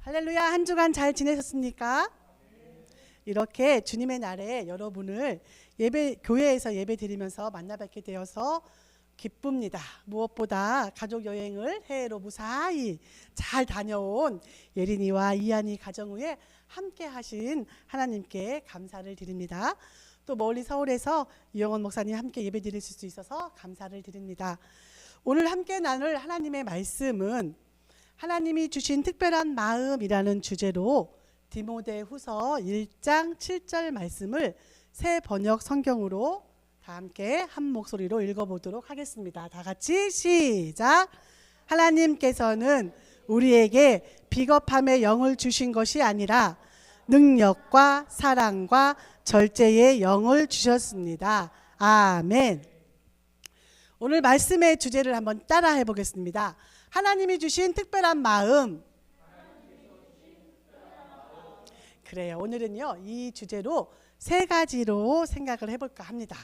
할렐루야. 한 주간 잘 지내셨습니까? 이렇게 주님의 날에 여러분을 교회에서 예배 드리면서 만나 뵙게 되어서 기쁩니다. 무엇보다 가족 여행을 해외로 무사히 잘 다녀온 예린이와 이한이 가정 후에 함께 하신 하나님께 감사를 드립니다. 또 멀리 서울에서 이영원 목사님 함께 예배 드릴 수 있어서 감사를 드립니다. 오늘 함께 나눌 하나님의 말씀은 하나님이 주신 특별한 마음이라는 주제로 디모데후서 1장 7절 말씀을 새 번역 성경으로 다 함께 한 목소리로 읽어보도록 하겠습니다. 다 같이 시작. 하나님께서는 우리에게 비겁함의 영을 주신 것이 아니라 능력과 사랑과 절제의 영을 주셨습니다. 아멘. 오늘 말씀의 주제를 한번 따라해 보겠습니다. 하나님이 주신 특별한 마음. 그래요. 오늘은요, 이 주제로 세 가지로 생각을 해볼까 합니다.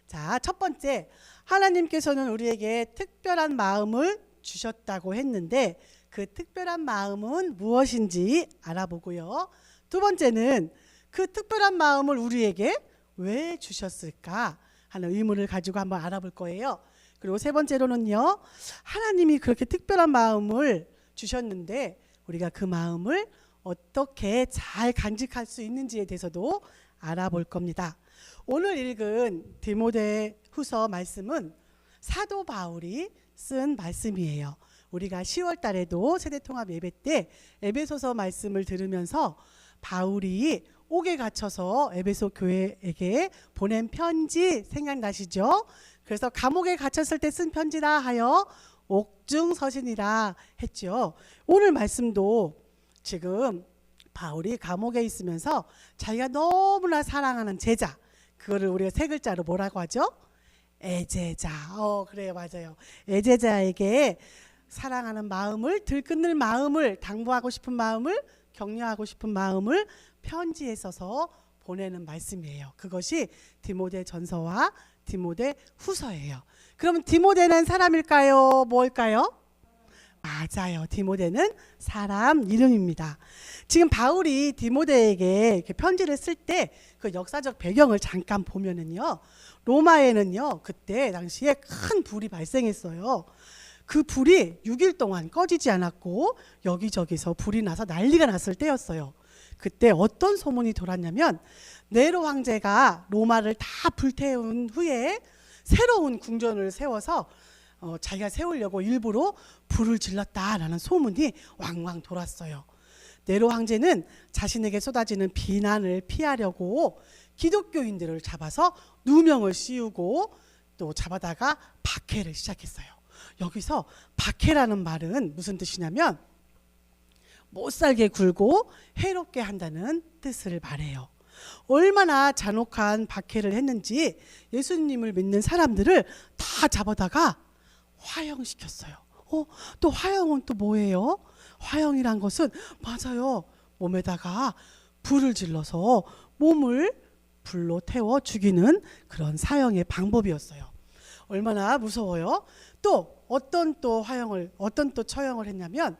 자, 첫 번째, 하나님께서는 우리에게 특별한 마음을 주셨다고 했는데 그 특별한 마음은 무엇인지 알아보고요. 두 번째는 그 특별한 마음을 우리에게 왜 주셨을까 하는 의문을 가지고 한번 알아볼 거예요. 그리고 세 번째로는요, 하나님이 그렇게 특별한 마음을 주셨는데 우리가 그 마음을 어떻게 잘 간직할 수 있는지에 대해서도 알아볼 겁니다. 오늘 읽은 디모데후서 말씀은 사도 바울이 쓴 말씀이에요. 우리가 10월 달에도 세대통합 예배 때 에베소서 말씀을 들으면서 바울이 옥에 갇혀서 에베소 교회에게 보낸 편지 생각나시죠? 그래서 감옥에 갇혔을 때 쓴 편지라 하여 옥중서신이라 했죠. 오늘 말씀도 지금 바울이 감옥에 있으면서 자기가 너무나 사랑하는 제자, 그거를 우리가 세 글자로 뭐라고 하죠? 애제자. 그래요, 맞아요. 애제자에게 사랑하는 마음을, 들끓는 마음을, 당부하고 싶은 마음을, 격려하고 싶은 마음을 편지에 써서 보내는 말씀이에요. 그것이 디모데 전서와 디모데 후서예요. 그러면 디모데는 사람일까요? 뭘까요? 맞아요. 디모데는 사람 이름입니다. 지금 바울이 디모데에게 이렇게 편지를 쓸 때 그 역사적 배경을 잠깐 보면은요, 로마에는요, 그때 당시에 큰 불이 발생했어요. 그 불이 6일 동안 꺼지지 않았고 여기저기서 불이 나서 난리가 났을 때였어요. 그때 어떤 소문이 돌았냐면 네로 황제가 로마를 다 불태운 후에 새로운 궁전을 세워서 자기가 세우려고 일부러 불을 질렀다라는 소문이 왕왕 돌았어요. 네로 황제는 자신에게 쏟아지는 비난을 피하려고 기독교인들을 잡아서 누명을 씌우고 또 잡아다가 박해를 시작했어요. 여기서 박해라는 말은 무슨 뜻이냐면 못살게 굴고 해롭게 한다는 뜻을 말해요. 얼마나 잔혹한 박해를 했는지 예수님을 믿는 사람들을 다 잡아다가 화형시켰어요. 또 화형은 또 뭐예요? 화형이란 것은 맞아요. 몸에다가 불을 질러서 몸을 불로 태워 죽이는 그런 사형의 방법이었어요. 얼마나 무서워요? 또 어떤 또 처형을 했냐면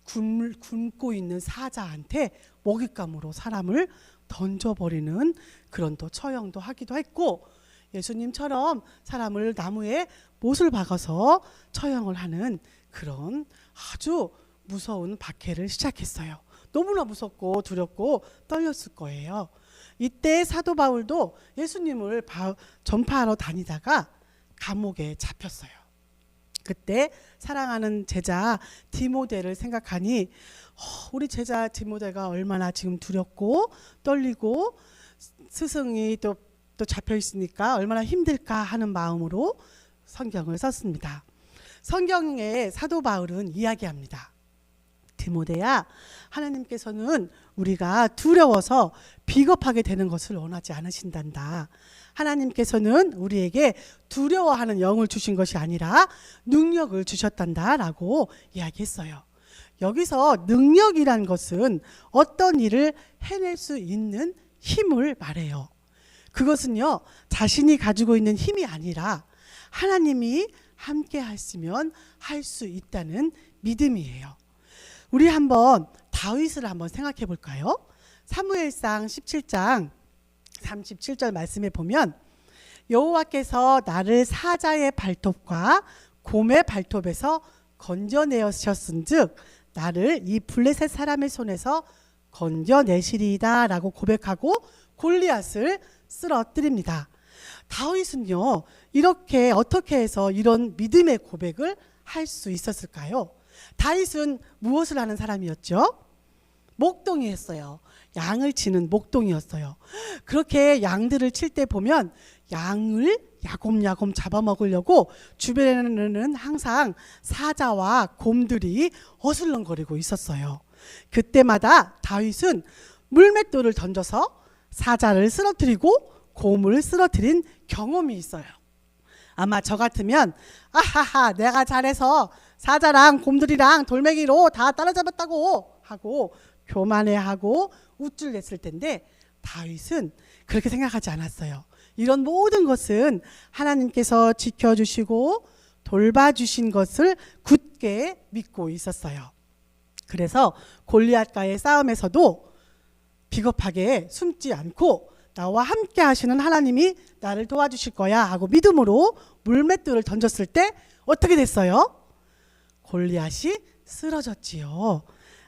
굶고 있는 사자한테 먹잇감으로 사람을 던져버리는 그런 또 처형도 하기도 했고, 예수님처럼 사람을 나무에 못을 박아서 처형을 하는 그런 아주 무서운 박해를 시작했어요. 너무나 무섭고 두렵고 떨렸을 거예요. 이때 사도 바울도 예수님을 전파하러 다니다가 감옥에 잡혔어요. 그때 사랑하는 제자 디모데를 생각하니 우리 제자 디모데가 얼마나 지금 두렵고 떨리고 스승이 또 잡혀 있으니까 얼마나 힘들까 하는 마음으로 성경을 썼습니다. 성경에 사도 바울은 이야기합니다. 디모데야, 하나님께서는 우리가 두려워서 비겁하게 되는 것을 원하지 않으신단다. 하나님께서는 우리에게 두려워하는 영을 주신 것이 아니라 능력을 주셨단다 라고 이야기했어요. 여기서 능력이란 것은 어떤 일을 해낼 수 있는 힘을 말해요. 그것은요, 자신이 가지고 있는 힘이 아니라 하나님이 함께 하시면 할 수 있다는 믿음이에요. 우리 한번 다윗을 한번 생각해 볼까요? 사무엘상 17장 37절 말씀에 보면 여호와께서 나를 사자의 발톱과 곰의 발톱에서 건져내셨은즉 나를 이 블레셋 사람의 손에서 건져내시리이다 라고 고백하고 골리앗을 쓰러뜨립니다. 다윗은요, 이렇게 어떻게 해서 이런 믿음의 고백을 할 수 있었을까요? 다윗은 무엇을 하는 사람이었죠? 목동이었어요. 양을 치는 목동이었어요. 그렇게 양들을 칠 때 보면 양을 야곱야곱 잡아먹으려고 주변에는 항상 사자와 곰들이 어슬렁거리고 있었어요. 그때마다 다윗은 물맷돌을 던져서 사자를 쓰러뜨리고 곰을 쓰러뜨린 경험이 있어요. 아마 저 같으면 아하하 내가 잘해서 사자랑 곰들이랑 돌멩이로 다 따라잡았다고 하고 교만해하고 우쭐댔을 텐데 다윗은 그렇게 생각하지 않았어요. 이런 모든 것은 하나님께서 지켜주시고 돌봐주신 것을 굳게 믿고 있었어요. 그래서 골리앗과의 싸움에서도 비겁하게 숨지 않고 나와 함께 하시는 하나님이 나를 도와주실 거야 하고 믿음으로 물맷돌을 던졌을 때 어떻게 됐어요? 골리앗이 쓰러졌지요.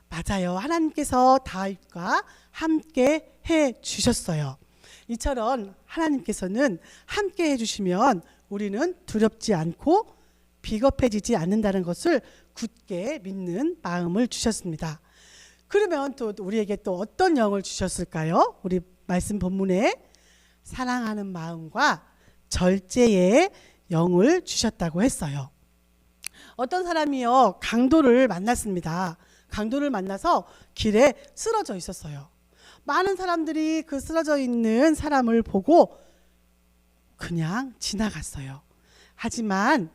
맞아요. 하나님께서 다윗과 함께 해 주셨어요. 이처럼 하나님께서는 함께 해주시면 우리는 두렵지 않고 비겁해지지 않는다는 것을 굳게 믿는 마음을 주셨습니다. 그러면 또 우리에게 또 어떤 영을 주셨을까요? 우리 말씀 본문에 사랑하는 마음과 절제의 영을 주셨다고 했어요. 어떤 사람이요, 강도를 만났습니다. 강도를 만나서 길에 쓰러져 있었어요. 많은 사람들이 그 쓰러져 있는 사람을 보고 그냥 지나갔어요. 하지만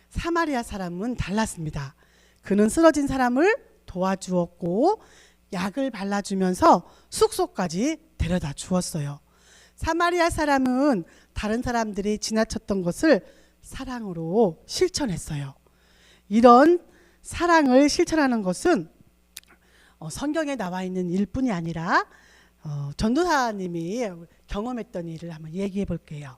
사마리아 사람은 달랐습니다. 그는 쓰러진 사람을 도와주었고 약을 발라주면서 숙소까지 데려다 주었어요. 사마리아 사람은 다른 사람들이 지나쳤던 것을 사랑으로 실천했어요. 이런 사랑을 실천하는 것은 성경에 나와 있는 일뿐이 아니라 전도사님이 경험했던 일을 한번 얘기해 볼게요.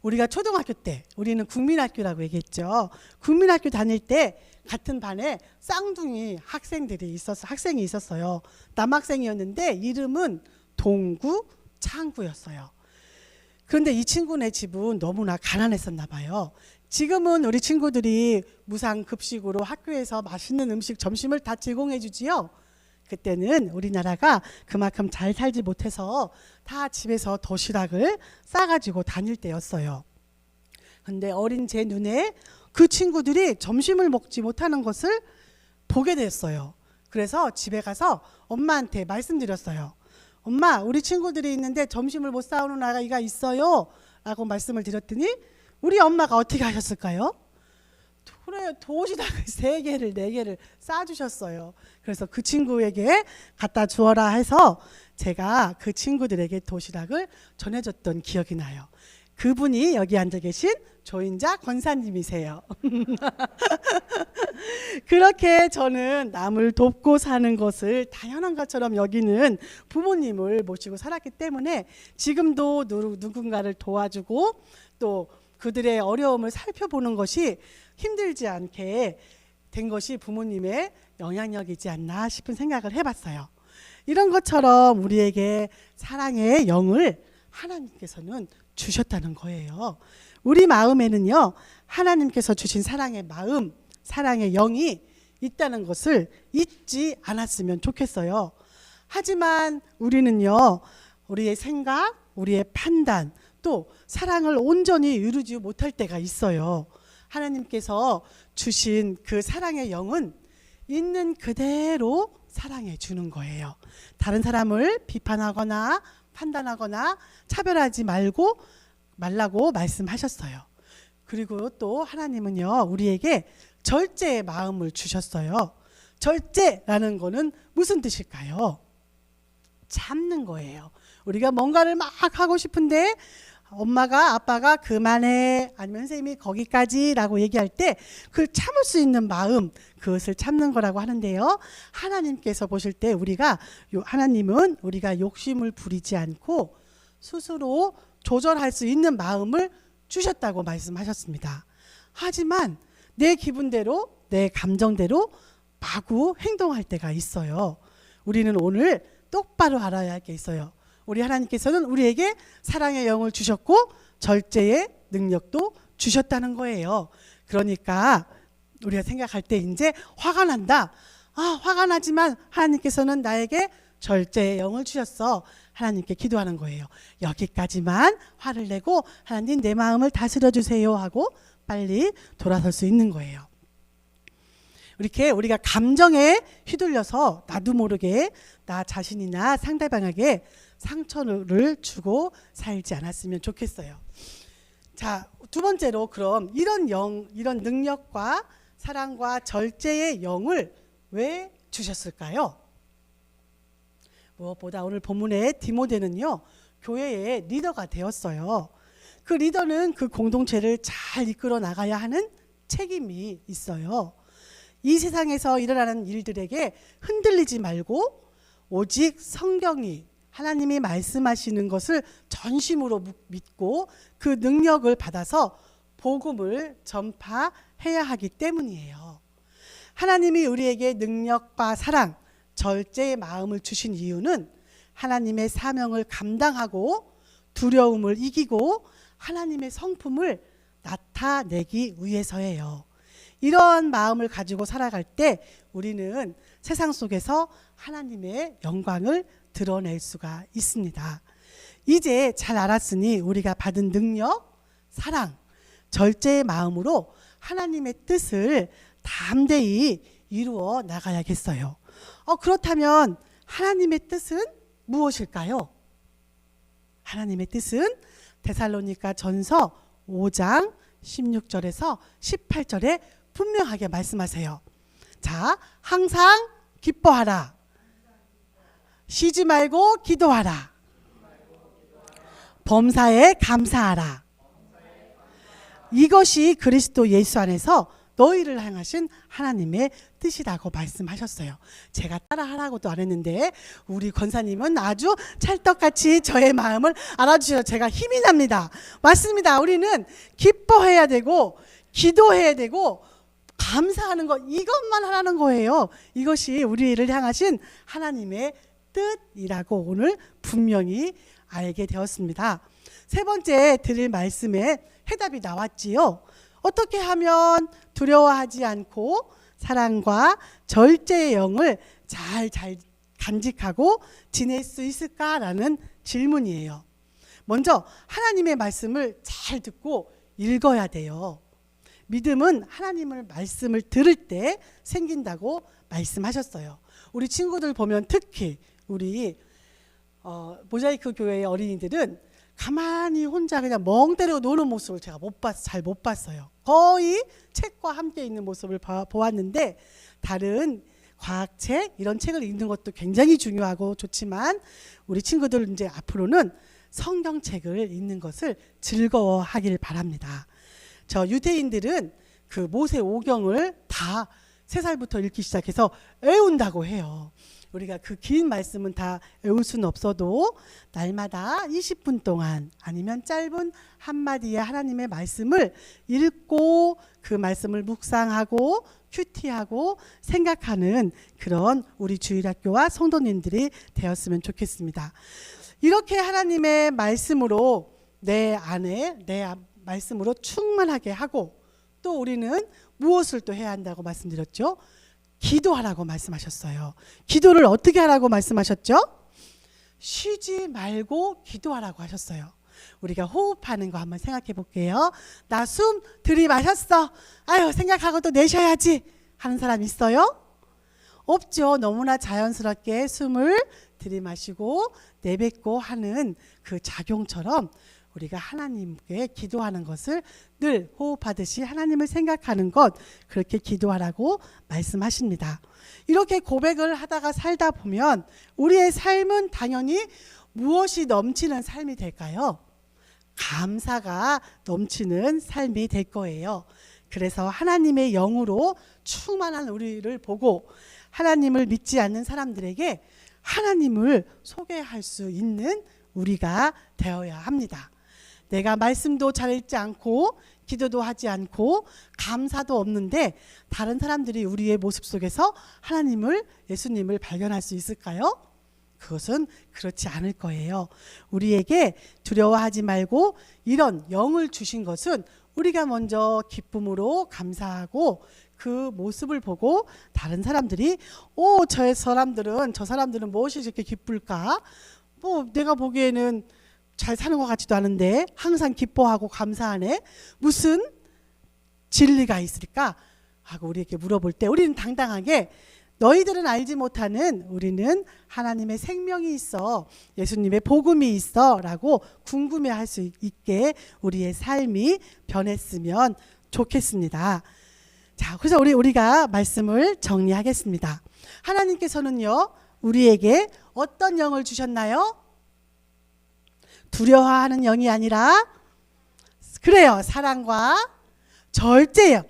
우리가 초등학교 때 우리는 국민학교라고 얘기했죠. 국민학교 다닐 때 같은 반에 쌍둥이 학생이 있었어요. 남학생이었는데 이름은 동구, 창구였어요. 그런데 이 친구네 집은 너무나 가난했었나 봐요. 지금은 우리 친구들이 무상급식으로 학교에서 맛있는 음식 점심을 다 제공해 주지요. 그때는 우리나라가 그만큼 잘 살지 못해서 다 집에서 도시락을 싸가지고 다닐 때였어요. 근데 어린 제 눈에 그 친구들이 점심을 먹지 못하는 것을 보게 됐어요. 그래서 집에 가서 엄마한테 말씀드렸어요. 엄마, 우리 친구들이 있는데 점심을 못 싸우는 아이가 있어요 라고 말씀을 드렸더니 우리 엄마가 어떻게 하셨을까요? 도시락을 3개를 4개를 싸주셨어요. 그래서 그 친구에게 갖다 주어라 해서 제가 그 친구들에게 도시락을 전해줬던 기억이 나요. 그분이 여기 앉아 계신 조인자 권사님이세요. 그렇게 저는 남을 돕고 사는 것을 당연한 것처럼 여기는 부모님을 모시고 살았기 때문에 지금도 누군가를 도와주고 또 그들의 어려움을 살펴보는 것이 힘들지 않게 된 것이 부모님의 영향력이지 않나 싶은 생각을 해봤어요. 이런 것처럼 우리에게 사랑의 영을 하나님께서는 주셨다는 거예요. 우리 마음에는요, 하나님께서 주신 사랑의 마음, 사랑의 영이 있다는 것을 잊지 않았으면 좋겠어요. 하지만 우리는요, 우리의 생각, 우리의 판단, 또 사랑을 온전히 이루지 못할 때가 있어요. 하나님께서 주신 그 사랑의 영은 있는 그대로 사랑해 주는 거예요. 다른 사람을 비판하거나 판단하거나 차별하지 말라고 말씀하셨어요. 그리고 또 하나님은요, 우리에게 절제의 마음을 주셨어요. 절제라는 거는 무슨 뜻일까요? 참는 거예요. 우리가 뭔가를 막 하고 싶은데 엄마가 아빠가 그만해 아니면 선생님이 거기까지라고 얘기할 때 그 참을 수 있는 마음, 그것을 참는 거라고 하는데요. 하나님께서 보실 때 하나님은 우리가 욕심을 부리지 않고 스스로 조절할 수 있는 마음을 주셨다고 말씀하셨습니다. 하지만 내 기분대로 내 감정대로 마구 행동할 때가 있어요. 우리는 오늘 똑바로 알아야 할 게 있어요. 우리 하나님께서는 우리에게 사랑의 영을 주셨고 절제의 능력도 주셨다는 거예요. 그러니까 우리가 생각할 때 이제 화가 난다. 화가 나지만 하나님께서는 나에게 절제의 영을 주셨어. 하나님께 기도하는 거예요. 여기까지만 화를 내고 하나님 내 마음을 다스려 주세요 하고 빨리 돌아설 수 있는 거예요. 이렇게 우리가 감정에 휘둘려서 나도 모르게 나 자신이나 상대방에게 상처를 주고 살지 않았으면 좋겠어요. 자, 두 번째로 그럼 이런 능력과 사랑과 절제의 영을 왜 주셨을까요? 무엇보다 오늘 본문의 디모데는요, 교회의 리더가 되었어요. 그 리더는 그 공동체를 잘 이끌어 나가야 하는 책임이 있어요. 이 세상에서 일어나는 일들에게 흔들리지 말고 오직 성경이 하나님이 말씀하시는 것을 전심으로 믿고 그 능력을 받아서 복음을 전파해야 하기 때문이에요. 하나님이 우리에게 능력과 사랑, 절제의 마음을 주신 이유는 하나님의 사명을 감당하고 두려움을 이기고 하나님의 성품을 나타내기 위해서예요. 이러한 마음을 가지고 살아갈 때 우리는 세상 속에서 하나님의 영광을 드러낼 수가 있습니다. 이제 잘 알았으니 우리가 받은 능력, 사랑, 절제의 마음으로 하나님의 뜻을 담대히 이루어 나가야겠어요. 그렇다면 하나님의 뜻은 무엇일까요? 하나님의 뜻은 데살로니가 전서 5장 16절에서 18절에 분명하게 말씀하세요. 자, 항상 기뻐하라. 쉬지 말고 기도하라. 범사에 감사하라. 이것이 그리스도 예수 안에서 너희를 향하신 하나님의 뜻이라고 말씀하셨어요. 제가 따라하라고도 안 했는데 우리 권사님은 아주 찰떡같이 저의 마음을 알아주셔서 제가 힘이 납니다. 맞습니다. 우리는 기뻐해야 되고 기도해야 되고 감사하는 것, 이것만 하라는 거예요. 이것이 우리를 향하신 하나님의 뜻이라고 오늘 분명히 알게 되었습니다. 세 번째 드릴 말씀에 해답이 나왔지요. 어떻게 하면 두려워하지 않고 사랑과 절제의 영을 잘 간직하고 지낼 수 있을까라는 질문이에요. 먼저 하나님의 말씀을 잘 듣고 읽어야 돼요. 믿음은 하나님의 말씀을 들을 때 생긴다고 말씀하셨어요. 우리 친구들 보면 특히 우리 모자이크 교회의 어린이들은 가만히 혼자 그냥 멍 때리고 노는 모습을 제가 잘 못 봤어요. 거의 책과 함께 있는 모습을 보았는데 다른 과학책 이런 책을 읽는 것도 굉장히 중요하고 좋지만 우리 친구들 이제 앞으로는 성경책을 읽는 것을 즐거워하길 바랍니다. 저 유대인들은 그 모세오경을 다 3살부터 읽기 시작해서 외운다고 해요. 우리가 그 긴 말씀은 다 외울 수는 없어도 날마다 20분 동안 아니면 짧은 한마디의 하나님의 말씀을 읽고 그 말씀을 묵상하고 큐티하고 생각하는 그런 우리 주일학교와 성도님들이 되었으면 좋겠습니다. 이렇게 하나님의 말씀으로 내 안에 내 말씀으로 충만하게 하고 또 우리는 무엇을 또 해야 한다고 말씀드렸죠? 기도하라고 말씀하셨어요. 기도를 어떻게 하라고 말씀하셨죠? 쉬지 말고 기도하라고 하셨어요. 우리가 호흡하는 거 한번 생각해 볼게요. 나 숨 들이마셨어. 아유, 생각하고 또 내쉬어야지 하는 사람 있어요? 없죠. 너무나 자연스럽게 숨을 들이마시고 내뱉고 하는 그 작용처럼 우리가 하나님께 기도하는 것을 늘 호흡하듯이 하나님을 생각하는 것, 그렇게 기도하라고 말씀하십니다. 이렇게 고백을 하다가 살다 보면 우리의 삶은 당연히 무엇이 넘치는 삶이 될까요? 감사가 넘치는 삶이 될 거예요. 그래서 하나님의 영으로 충만한 우리를 보고 하나님을 믿지 않는 사람들에게 하나님을 소개할 수 있는 우리가 되어야 합니다. 내가 말씀도 잘 읽지 않고 기도도 하지 않고 감사도 없는데 다른 사람들이 우리의 모습 속에서 하나님을, 예수님을 발견할 수 있을까요? 그것은 그렇지 않을 거예요. 우리에게 두려워하지 말고 이런 영을 주신 것은 우리가 먼저 기쁨으로 감사하고 그 모습을 보고 다른 사람들이 저 사람들은 무엇이 이렇게 기쁠까? 내가 보기에는 잘 사는 것 같지도 않은데 항상 기뻐하고 감사하네. 무슨 진리가 있을까? 하고 우리에게 물어볼 때 우리는 당당하게 너희들은 알지 못하는 우리는 하나님의 생명이 있어, 예수님의 복음이 있어 라고 궁금해할 수 있게 우리의 삶이 변했으면 좋겠습니다. 자, 그래서 우리가 말씀을 정리하겠습니다. 하나님께서는요 우리에게 어떤 영을 주셨나요? 두려워하는 영이 아니라 그래요, 사랑과 절제영.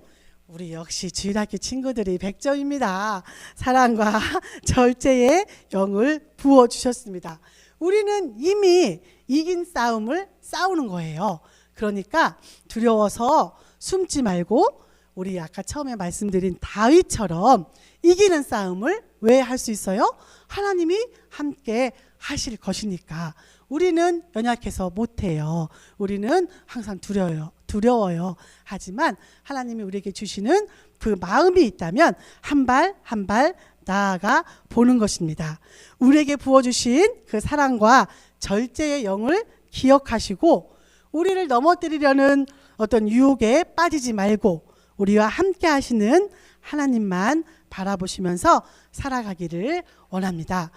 우리 역시 주일학교 친구들이 100점입니다. 사랑과 절제의 영을 부어주셨습니다. 우리는 이미 이긴 싸움을 싸우는 거예요. 그러니까 두려워서 숨지 말고 우리 아까 처음에 말씀드린 다윗처럼 이기는 싸움을 왜 할 수 있어요? 하나님이 함께 하실 것이니까. 우리는 연약해서 못해요. 우리는 항상 두려워요. 하지만 하나님이 우리에게 주시는 그 마음이 있다면 한 발 한 발 나아가 보는 것입니다. 우리에게 부어주신 그 사랑과 절제의 영을 기억하시고 우리를 넘어뜨리려는 어떤 유혹에 빠지지 말고 우리와 함께 하시는 하나님만 바라보시면서 살아가기를 원합니다.